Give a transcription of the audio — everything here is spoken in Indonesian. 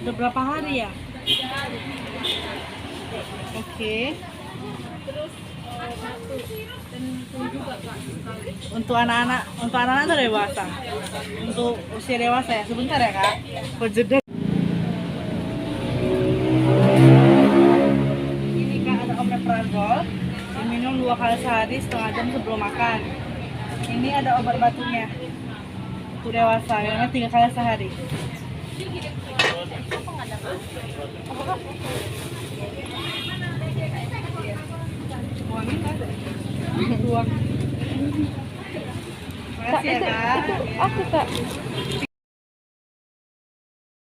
Udah berapa hari ya? Oke. Untuk anak-anak atau dewasa? Untuk usia dewasa ya. Sebentar ya kak. Berjeda. Ini kak ada omeprazol. Diminum 2 kali sehari setengah jam sebelum makan. Ini ada obat batuknya. Untuk dewasa, yang 3 kali sehari. Buangin ada. Buang. Makasih ya kak. Itu aku kak.